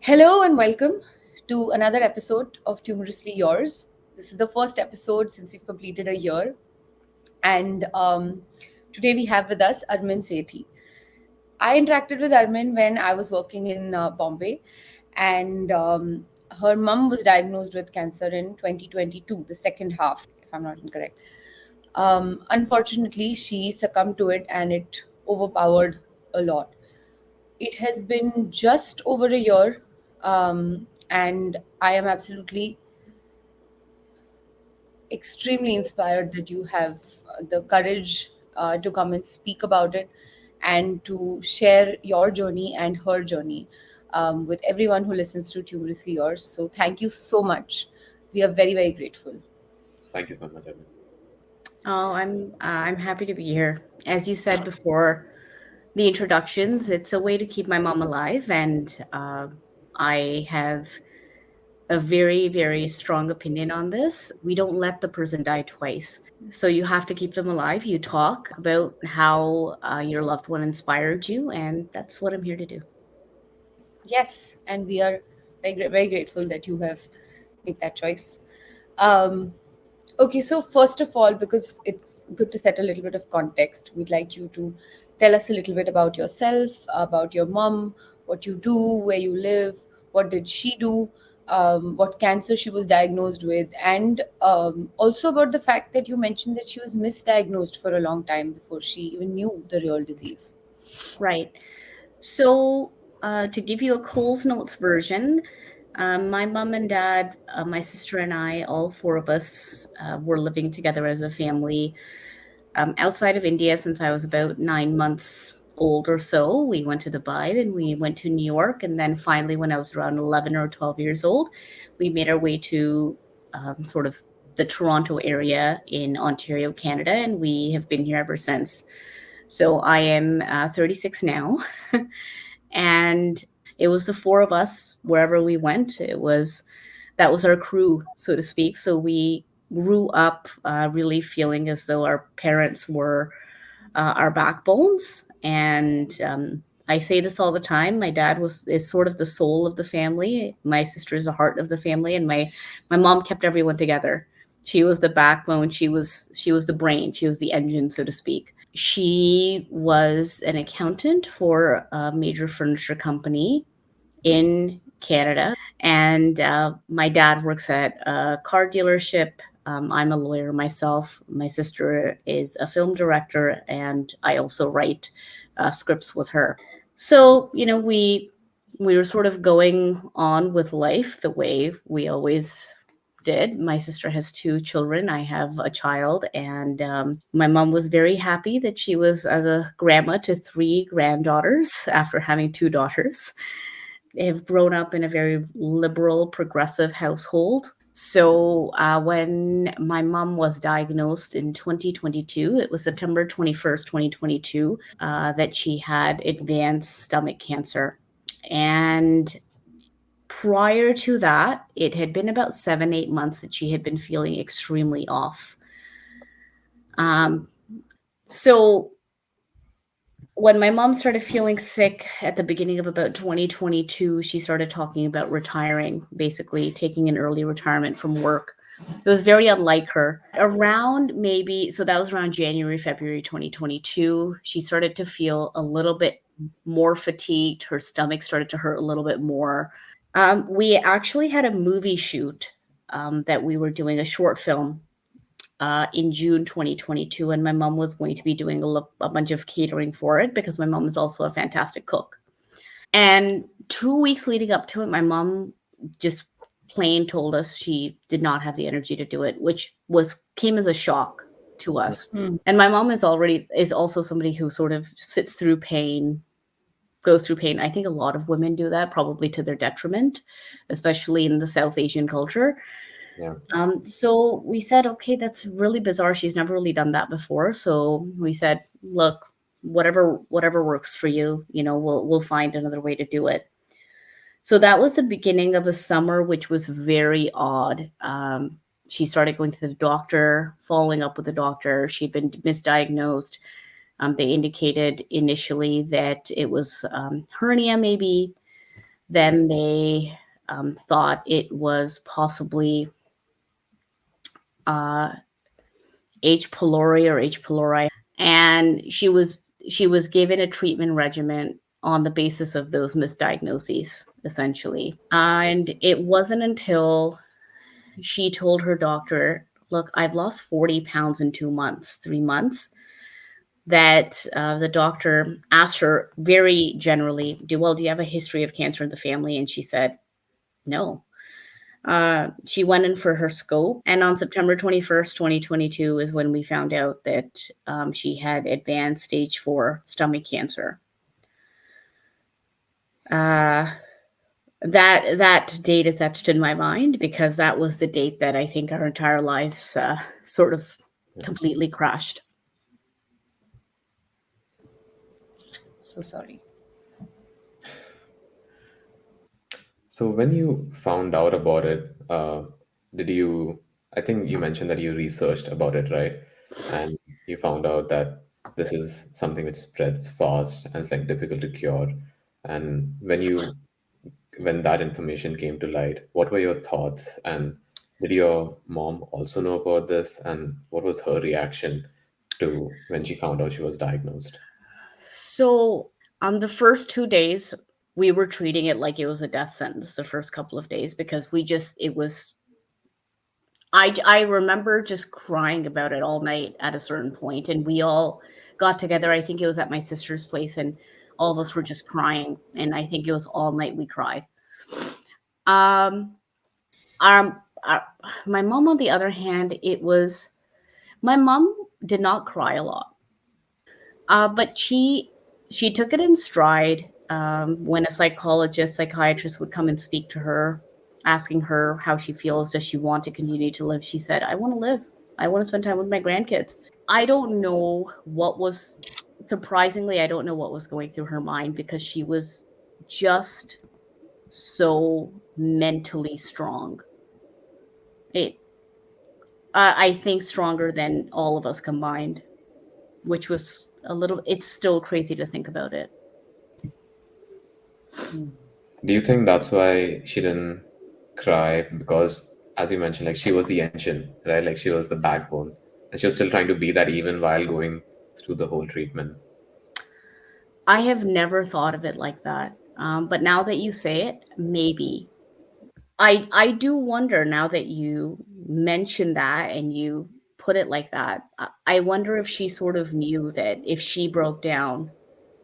Hello and welcome to another episode of Tumorously Yours. This is the first episode since we've completed a year, and today we have with us Armin Sethi. I interacted with Armin when I was working in Bombay, and her mum was diagnosed with cancer in 2022, the second half, if I'm not incorrect. Unfortunately, she succumbed to it and it overpowered a lot. It has been just over a year, and I am absolutely extremely inspired that you have the courage to come and speak about it and to share your journey and her journey with everyone who listens to Tumorously Yours. So, thank you so much. We are very, very grateful. Thank you so much, Armin. Oh, I'm happy to be here. As you said before the introductions, it's a way to keep my mom alive, and I have a very, very strong opinion on this. We don't let the person die twice. So you have to keep them alive. You talk about how your loved one inspired you, and that's what I'm here to do. Yes, and we are very grateful that you have made that choice. Um, okay, so first of all, because it's good to set a little bit of context, we'd like you to tell us a little bit about yourself, about your mom, what you do, where you live, what did she do, what cancer she was diagnosed with, and also about the fact that you mentioned that she was misdiagnosed for a long time before she even knew the real disease. Right. So, to give you a Coles Notes version, my mom and dad, my sister and I, all four of us, were living together as a family outside of India since I was about 9 months old or so. We went to Dubai, then we went to New York, and then finally, when I was around 11 or 12 years old, we made our way to sort of the Toronto area in Ontario, Canada, and we have been here ever since. So I am 36 now, and it was the four of us wherever we went. That was our crew, so to speak. So we grew up really feeling as though our parents were our backbones. And I say this all the time. My dad is sort of the soul of the family. My sister is the heart of the family, and my mom kept everyone together. She was the backbone. She was the brain. She was the engine, so to speak. She was an accountant for a major furniture company in Canada. And my dad works at a car dealership. I'm a lawyer myself. My sister is a film director, and I also write scripts with her. So, we were sort of going on with life the way we always did. My sister has two children. I have a child, and my mom was very happy that she was a grandma to three granddaughters after having two daughters. They have grown up in a very liberal, progressive household. So when my mom was diagnosed in 2022, it was September 21st, 2022, that she had advanced stomach cancer. And prior to that, it had been about 7, 8 months that she had been feeling extremely off. Um, so when my mom started feeling sick at the beginning of about 2022, she started talking about retiring, basically taking an early retirement from work. It was very unlike her. Around maybe, so that was around January, February 2022, she started to feel a little bit more fatigued. Her stomach started to hurt a little bit more. We actually had a movie shoot that we were doing, a short film in June 2022, and my mom was going to be doing a bunch of catering for it because my mom is also a fantastic cook. And 2 weeks leading up to it, my mom just plain told us she did not have the energy to do it, which came as a shock to us. Hmm. And my mom is also somebody who sort of sits through pain, goes through pain. I think a lot of women do that, probably to their detriment, especially in the South Asian culture. Yeah. So we said, okay, that's really bizarre. She's never really done that before. So we said, look, whatever works for you, we'll find another way to do it. So that was the beginning of a summer, which was very odd. She started going to the doctor, following up with the doctor. She'd been misdiagnosed. They indicated initially that it was hernia, maybe. Then they thought it was possibly uh, H. pylori or H. pylori, and she was given a treatment regimen on the basis of those misdiagnoses, essentially. And it wasn't until she told her doctor, "Look, I've lost 40 pounds in 2 months, 3 months," that the doctor asked her very generally, do you have a history of cancer in the family? And she said, no. She went in for her scope, and on September 21st, 2022, is when we found out that she had advanced stage 4 stomach cancer. Uh, that date is etched in my mind because that was the date that I think our entire lives sort of completely crashed. So sorry. So when you found out about it, did you? I think you mentioned that you researched about it, right? And you found out that this is something which spreads fast and it's like difficult to cure. And when that information came to light, what were your thoughts? And did your mom also know about this? And what was her reaction to when she found out she was diagnosed? So on the first 2 days, we were treating it like it was a death sentence the first couple of days because it was, I remember just crying about it all night at a certain point, and we all got together. I think it was at my sister's place, and all of us were just crying. And I think it was all night we cried. Um, um, uh, my mom, on the other hand, my mom did not cry a lot. But she took it in stride when a psychiatrist would come and speak to her, asking her how she feels. Does she want to continue to live? She said, "I want to live. I want to spend time with my grandkids." I don't know what was surprisingly, I don't know what was going through her mind because she was just so mentally strong. It, I think, stronger than all of us combined, which was a little. It's still crazy to think about it. Do you think that's why she didn't cry? Because, as you mentioned, like she was the engine, right? Like she was the backbone, and she was still trying to be that even while going through the whole treatment. I have never thought of it like that. But now that you say it, maybe. I do wonder now that you mention that and you put it like that. I wonder if she sort of knew that if she broke down,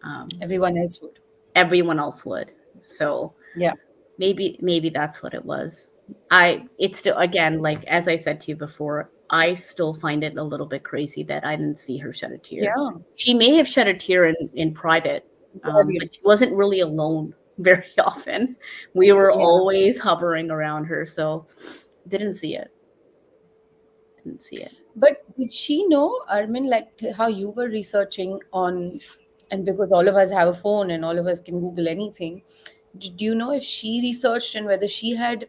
um, Everyone else would. everyone else would. So Yeah. maybe that's what it was. It's still, again, like as I said to you before, I still find it a little bit crazy that I didn't see her shed a tear. Yeah. She may have shed a tear in private, Very- but she wasn't really alone very often. We were Yeah. always hovering around her, so didn't see it. Didn't see it. But did she know, Armin, like how you were researching on, and because all of us have a phone and all of us can Google anything, did you know if she researched and whether she had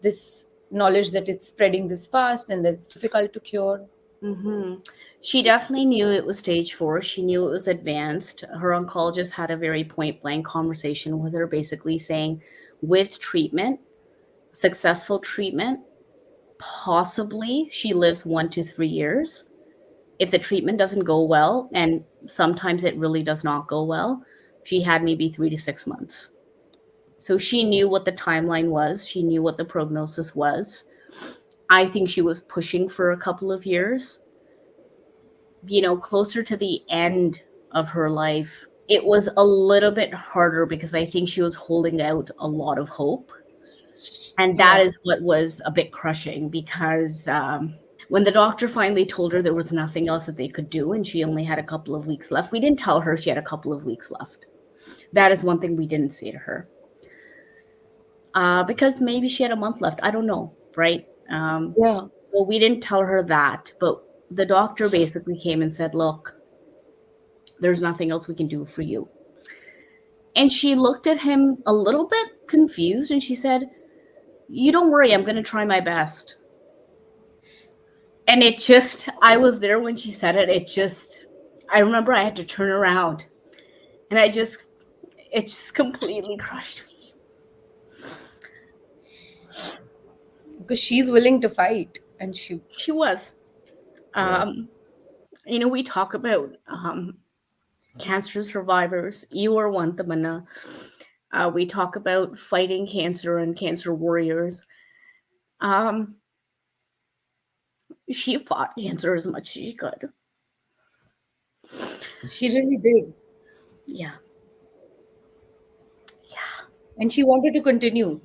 this knowledge that it's spreading this fast and that it's difficult to cure? Hmm. She definitely knew it was stage 4. She knew it was advanced. Her oncologist had a very point blank conversation with her, basically saying, with treatment, successful treatment, possibly she lives 1 to 3 years. If the treatment doesn't go well, and sometimes it really does not go well, she had maybe 3 to 6 months. So she knew what the timeline was. She knew what the prognosis was. I think she was pushing for a couple of years. Closer to the end of her life, it was a little bit harder because I think she was holding out a lot of hope. And that Yeah. is what was a bit crushing because when the doctor finally told her there was nothing else that they could do and she only had a couple of weeks left, we didn't tell her she had a couple of weeks left. That is one thing we didn't say to her. Because maybe she had a month left. I don't know, right? Yeah. So we didn't tell her that. But the doctor basically came and said, look, there's nothing else we can do for you. And she looked at him a little bit confused and she said, you don't worry, I'm going to try my best. And I was there when she said it. I remember I had to turn around and it just completely crushed me. because she's willing to fight, and she. She was. Yeah. Um, we talk about cancer survivors. You are one, Tamanna. We talk about fighting cancer and cancer warriors. Um, she fought cancer as much as she could. She really did, Yeah. Yeah. and she wanted to continue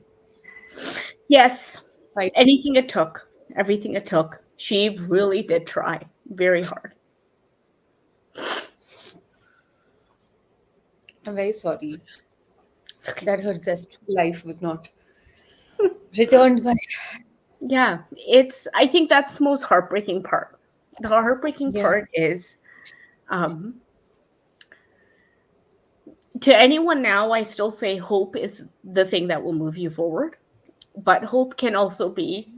Yes. fighting. Anything it took. Everything it took. She really did try very hard. I'm very sorry It's okay. that her zestful life was not returned by. Yeah. I think that's the most heartbreaking part. The heartbreaking Yeah, part is um, to anyone now, I still say hope is the thing that will move you forward. But hope can also be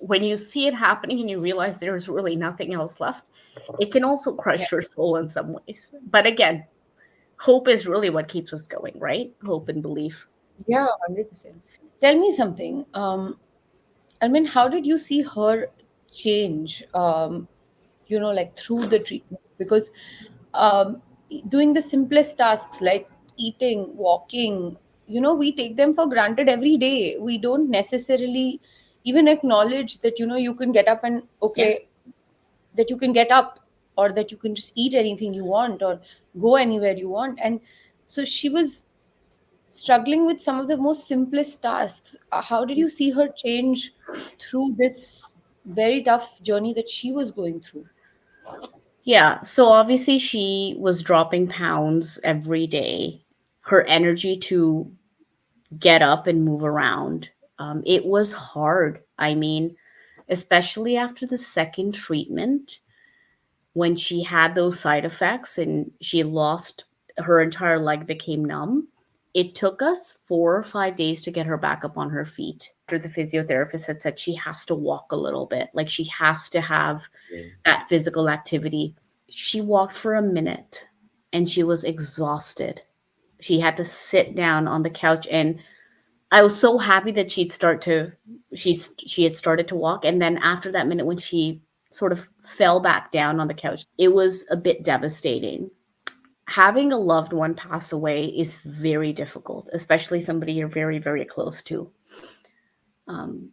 when you see it happening and you realize there's really nothing else left, it can also yeah, crush your soul in some ways. But again, hope is really what keeps us going, right? Hope and belief. yeah, 100%. Tell me something. I mean, how did you see her change? Like through the treatment, because um, doing the simplest tasks like eating, walking, we take them for granted every day. We don't necessarily even acknowledge that you can get up and Yeah. okay, that you can get up, or that you can just eat anything you want or go anywhere you want. And so she was struggling with some of the most simplest tasks. How did you see her change through this very tough journey that she was going through? Yeah. So obviously she was dropping pounds every day. Her energy to get up and move around. It was hard. I mean, especially after the second treatment, when she had those side effects and she lost her entire leg became numb. It took us 4 or 5 days to get her back up on her feet. After the physiotherapist had said she has to walk a little bit, like she has to have Yeah. that physical activity. She walked for a minute and she was exhausted. She had to sit down on the couch, and I was so happy that she had started to walk, and then after that minute when she sort of fell back down on the couch, it was a bit devastating. Having a loved one pass away is very difficult, especially somebody you're very, very close to. Um,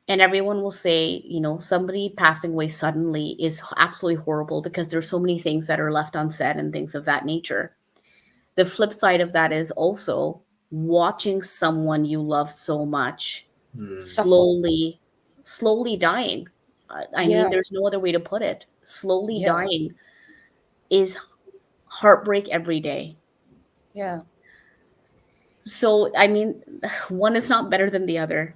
and everyone will say, somebody passing away suddenly is absolutely horrible because there's so many things that are left unsaid and things of that nature. The flip side of that is also watching someone you love so much Hmm. Suffer. slowly dying. I mean, Yeah, there's no other way to put it. Slowly yeah, dying is heartbreak every day. yeah, So, I mean, one is not better than the other.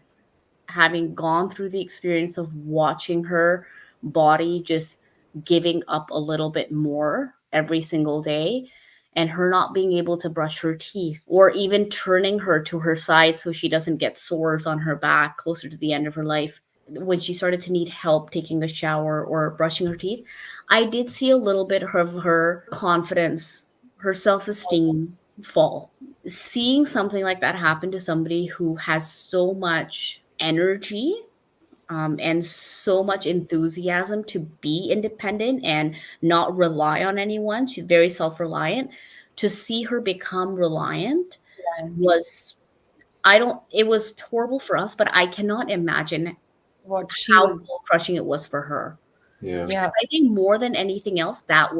Having gone through the experience of watching her body just giving up a little bit more every single day, and her not being able to brush her teeth or even turning her to her side so she doesn't get sores on her back closer to the end of her life. When she started to need help taking a shower or brushing her teeth, I did see a little bit of her confidence, her self-esteem fall. Seeing something like that happen to somebody who has so much energy, and so much enthusiasm to be independent and not rely on anyone. She's very self reliant. To see her become reliant and was, I don't, it was horrible for us, but I cannot imagine what she how was. soul crushing it was for her. Yeah. Yeah, Because I think more than anything else, that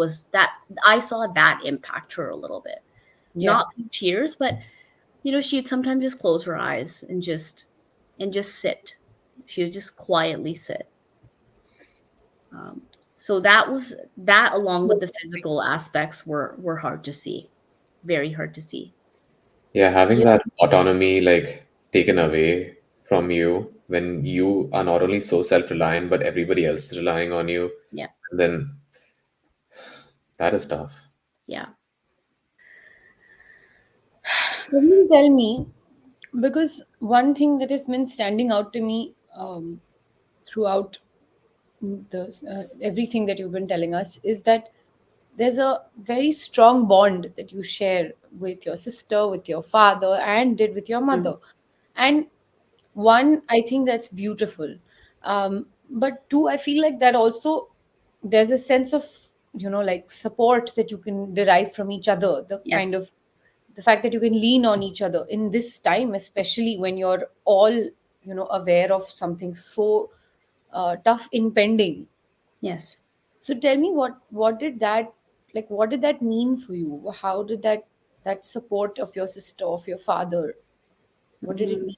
I saw that impact her a little bit. yeah, Not through tears, but she'd sometimes just close her eyes and just sit. She would just quietly sit. Um, so that, along with the physical aspects, were hard to see, very hard to see. Yeah, having yeah, that autonomy like taken away from you when you are not only so self-reliant, but everybody else is relying on you, Yeah, then that is tough. yeah. Can you tell me, because one thing that has been standing out to me throughout the everything that you've been telling us is that there's a very strong bond that you share with your sister, with your father, and did with your Mhm. mother. And One, I think that's beautiful. But two, I feel like that also there's a sense of, like support that you can derive from each other. The kind Yes. of the fact that you can lean on each other in this time, especially when you're all, aware of something so tough impending. Yes. So tell me, what did that mean for you? How did that support of your sister, of your father, what did it Mm, mean?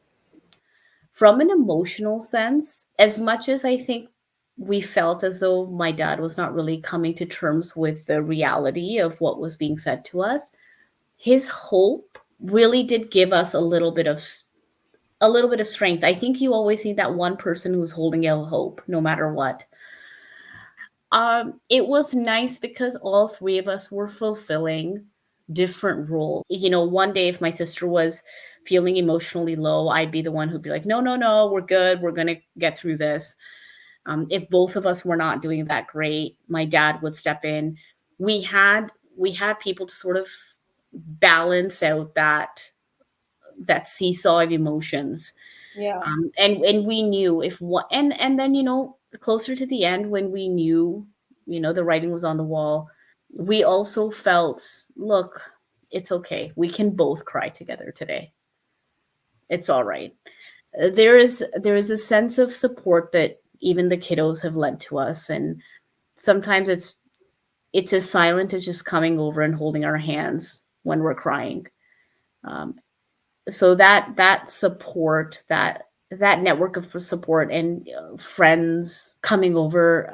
from an emotional sense, as much as I think we felt as though my dad was not really coming to terms with the reality of what was being said to us, his hope really did give us a little bit of strength. I think you always need that one person who's holding out hope no matter what. It was nice because all three of us were fulfilling different roles. One day if my sister was feeling emotionally low, I'd be the one who'd be like, no, no, no, we're good. We're going to get through this. If both of us were not doing that great, my dad would step in. We had people to sort of balance out that seesaw of emotions. Yeah. And we knew if what and then closer to the end when we knew the writing was on the wall, we also felt, look, it's okay, we can both cry together today, it's all right. There is a sense of support that even the kiddos have lent to us, and sometimes it's as silent as just coming over and holding our hands when we're crying. um, so that support, that network of support and friends coming over,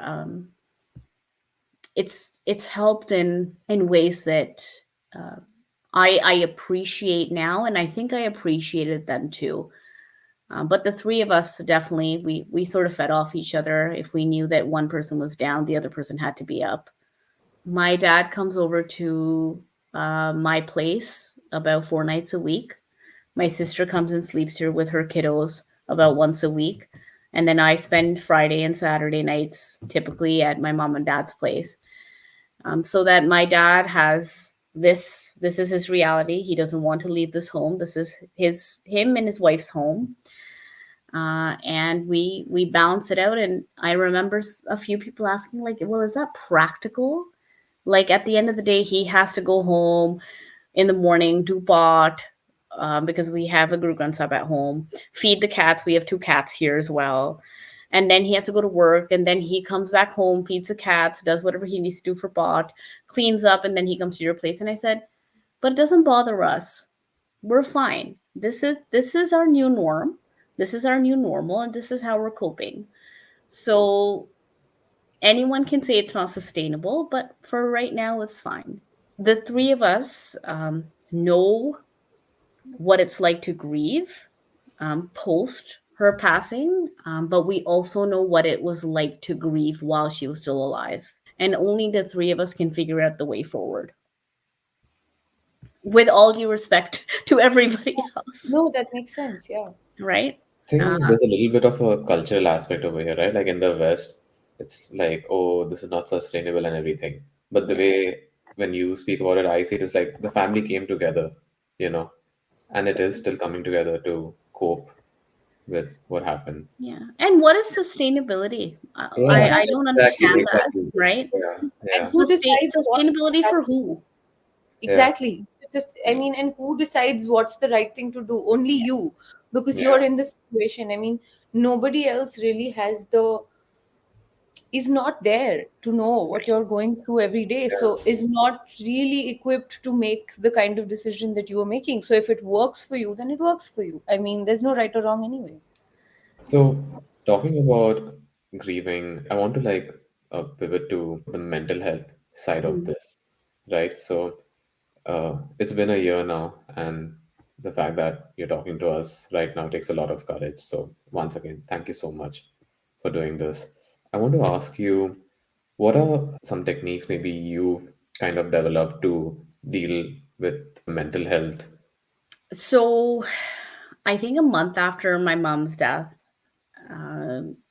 it's helped in ways that uh, I appreciate now, and I think I appreciated then too. But the three of us definitely, we sort of fed off each other. If we knew that one person was down, the other person had to be up. My dad comes over to my place about 4 nights a week. My sister comes and sleeps here with her kiddos about once a week. And then I spend Friday and Saturday nights typically at my mom and dad's place. So that my dad has this is his reality. He doesn't want to leave this home. This is him and his wife's home. And we balance it out. And I remember a few people asking, like, well, is that practical? Like at the end of the day, he has to go home in the morning, do bot, because we have a Gurukhan sub at home, feed the cats. We have two cats here as well. And then he has to go to work, and then he comes back home, feeds the cats, does whatever he needs to do for bot, cleans up, and then he comes to your place. And I said, but it doesn't bother us. We're fine. This is our new norm. This is our new normal, and this is how we're coping. So anyone can say it's not sustainable, but for right now, it's fine. The three of us know what it's like to grieve post her passing, but we also know what it was like to grieve while she was still alive. And only the three of us can figure out the way forward. With all due respect to everybody else, No, that makes sense. Yeah. right? I Uh, think there's a little bit of a cultural aspect over here, right? Like in the West, it's like, oh, this is not sustainable and everything. But the yeah, way when you speak about it, I see it as like the family came together, you know, and it is still coming together to cope with what happened. yeah. And what is sustainability? I, Yeah, I Exactly. don't exactly, understand that, exactly. right? Yeah, And yeah, who decides what's Sustainability for who? yeah, exactly? It's just, I mean, and who decides what's the right thing to do? Only Yeah, you, because yeah, you're in this situation. I mean, nobody else really is not there to know what right. you're going through every day. yeah. So is not really equipped to make the kind of decision that you are making. So if it works for you, then it works for you. I mean, there's no right or wrong anyway. So, talking about grieving, I want to like pivot to the mental health side of Mhm. this, right? So, it's been a year now, and the fact that you're talking to us right now takes a lot of courage. So, once again, thank you so much for doing this. I want to ask you, what are some techniques maybe you've kind of developed to deal with mental health? So, I think a month after my mom's death,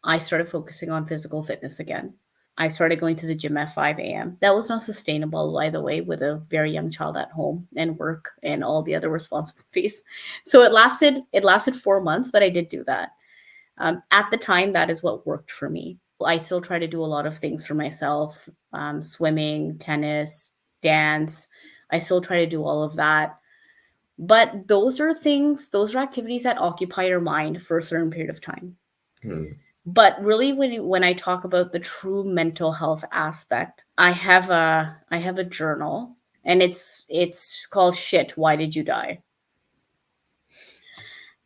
I started focusing on physical fitness again. I started going to the gym at 5 a.m. That was not sustainable, by the way, with a very young child at home and work and all the other responsibilities. So it lasted 4 months, but I did do that. At the time, that is what worked for me. I still try to do a lot of things for myself, swimming, tennis, dance. I still try to do all of that. But those are activities that occupy your mind for a certain period of time. Hmm. But really, when I talk about the true mental health aspect, I have a journal, and it's called "Shit, Why Did You Die?"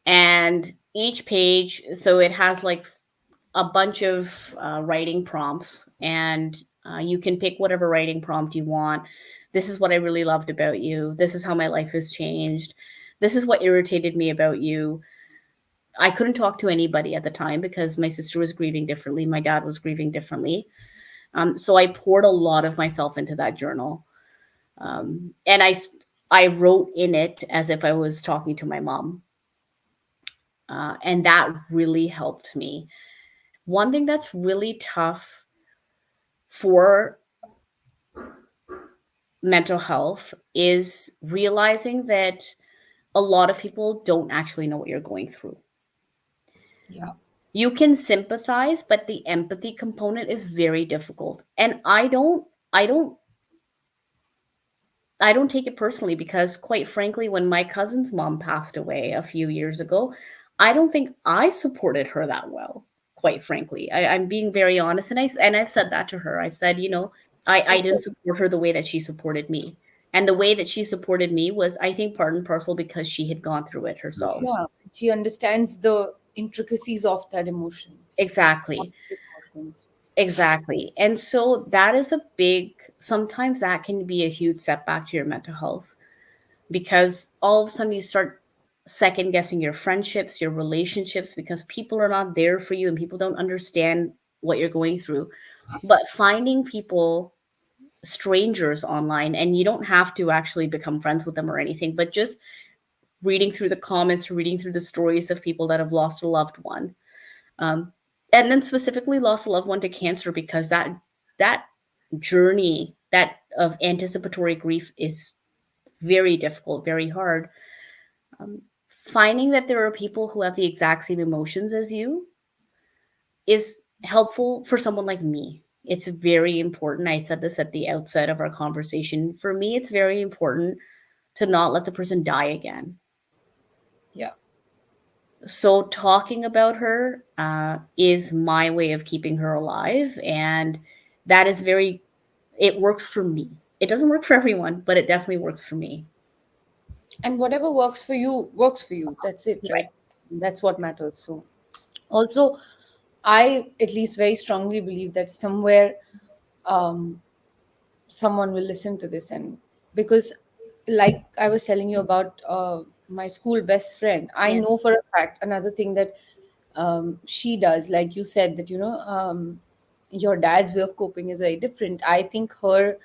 And each page, so it has like a bunch of writing prompts, and you can pick whatever writing prompt you want. This is what I really loved about you. This is how my life has changed. This is what irritated me about you. I couldn't talk to anybody at the time because my sister was grieving differently. My dad was grieving differently. So I poured a lot of myself into that journal. And I wrote in it as if I was talking to my mom. And that really helped me. One thing that's really tough for mental health is realizing that a lot of people don't actually know what you're going through. Yeah. You can sympathize, but the empathy component is very difficult. And I don't take it personally because, quite frankly, when my cousin's mom passed away a few years ago, I don't think I supported her that well. Quite frankly, I'm being very honest, and I've said that to her. I've said, I Of didn't course. support her the way that she supported me, and the way that she supported me was, I think, part and parcel because she had gone through it herself. Yeah. She understands the intricacies of that emotion. Exactly. Emotions. Exactly. And so that is a big, sometimes that can be a huge setback to your mental health because all of a sudden you start second guessing your friendships, your relationships, because people are not there for you and people don't understand what you're going through. But finding people, strangers online, and you don't have to actually become friends with them or anything, but just reading through the comments, reading through the stories of people that have lost a loved one. Um, and then specifically lost a loved one to cancer because that journey that of anticipatory grief is very difficult, very hard. Um, Finding that there are people who have the exact same emotions as you is helpful for someone like me. It's very important. I said this at the outset of our conversation. For me, it's very important to not let the person die again. Yeah. So, talking about her is my way of keeping her alive. And that is very, it works for me. It doesn't work for everyone, but it definitely works for me. And whatever works for you works for you. That's it, Right. right? That's what matters. So, also, I at least very strongly believe that somewhere um, someone will listen to this, and because, like I was telling you about my school best friend, I know Yes. for a fact another thing that she does, like you said, that your dad's way of coping is very different. I think her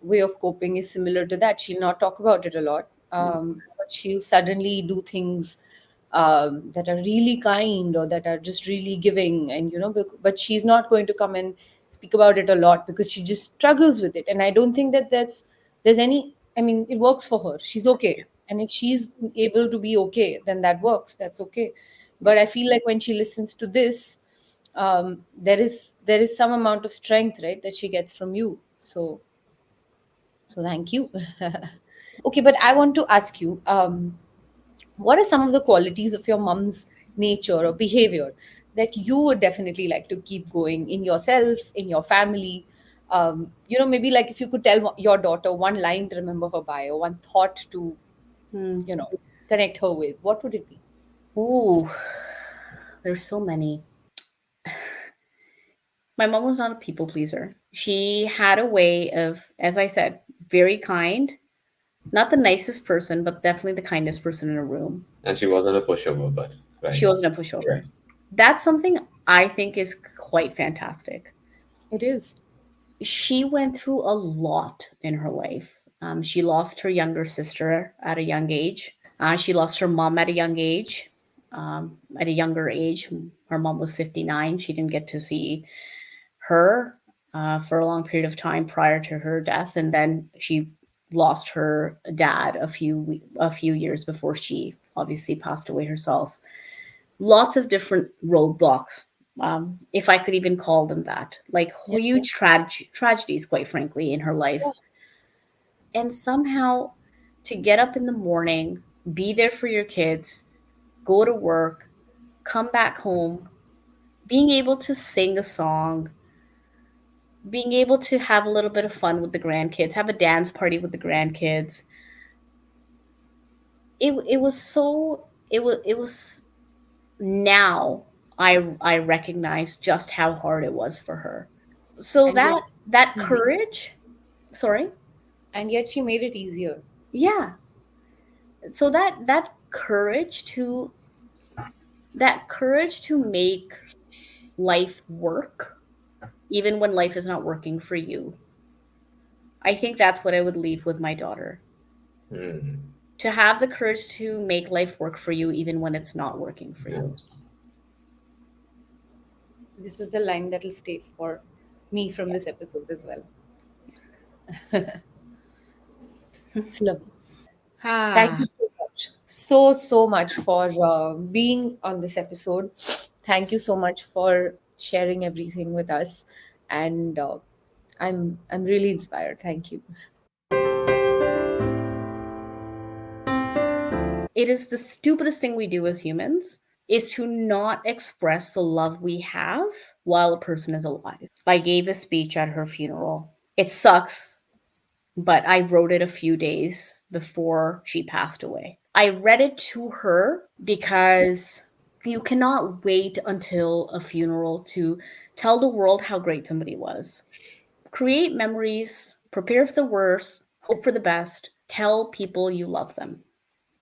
way of coping is similar to that. She'll not talk about it a lot, but she'll suddenly do things that are really kind or that are just really giving, and but she's not going to come and speak about it a lot because she just struggles with it. And I don't think that there's any, I mean, it works for her. She's okay, and if she's able to be okay, then that works, that's okay. But I feel like when she listens to this, there is some amount of strength, right, that she gets from you. So thank you. Okay, but I want to ask you, what are some of the qualities of your mom's nature or behavior that you would definitely like to keep going in yourself, in your family? Maybe like if you could tell your daughter one line to remember her by, or one thought to, Hmm. you know, connect her with, what would it be? Ooh, there's so many. My mom was not a people pleaser. She had a way of, as I said, very kind. Not the nicest person, but definitely the kindest person in a room. And she wasn't a pushover, but She right. wasn't a Yeah. pushover. That's something I think is quite fantastic. It is. She went through a lot in her life. She lost her younger sister at a young age. She lost her mom at a young age. At a younger age, her mom was 59. She didn't get to see her. for a long period of time prior to her death, and then she lost her dad a few years before she obviously passed away herself. Lots of different roadblocks, if I could even call them that, like Yeah. huge tragedies, quite frankly, in her life. Yeah. And somehow to get up in the morning, be there for your kids, go to work, come back home, being able to sing a song, being able to have a little bit of fun with the grandkids, have a dance party with the grandkids. It was so it was now I recognize just how hard it was for her. So And yet that easy. courage, sorry, And yet she made it easier. yeah. So that courage to make life work even when life is not working for you. I think that's what I would leave with my daughter. Mm. To have the courage to make life work for you even when it's not working for Yeah. you. This is the line that will stay for me from this episode as well. It's lovely. Thank Ah, you so much. So, so much for being on this episode. Thank you so much for sharing everything with us. And I'm really inspired. Thank you. it is the stupidest thing we do as humans is to not express the love we have while a person is alive. I gave a speech at her funeral. It sucks, but I wrote it a few days before she passed away. I read it to her because you cannot wait until a funeral to tell the world how great somebody was. Create memories, prepare for the worst, hope for the best, tell people you love them.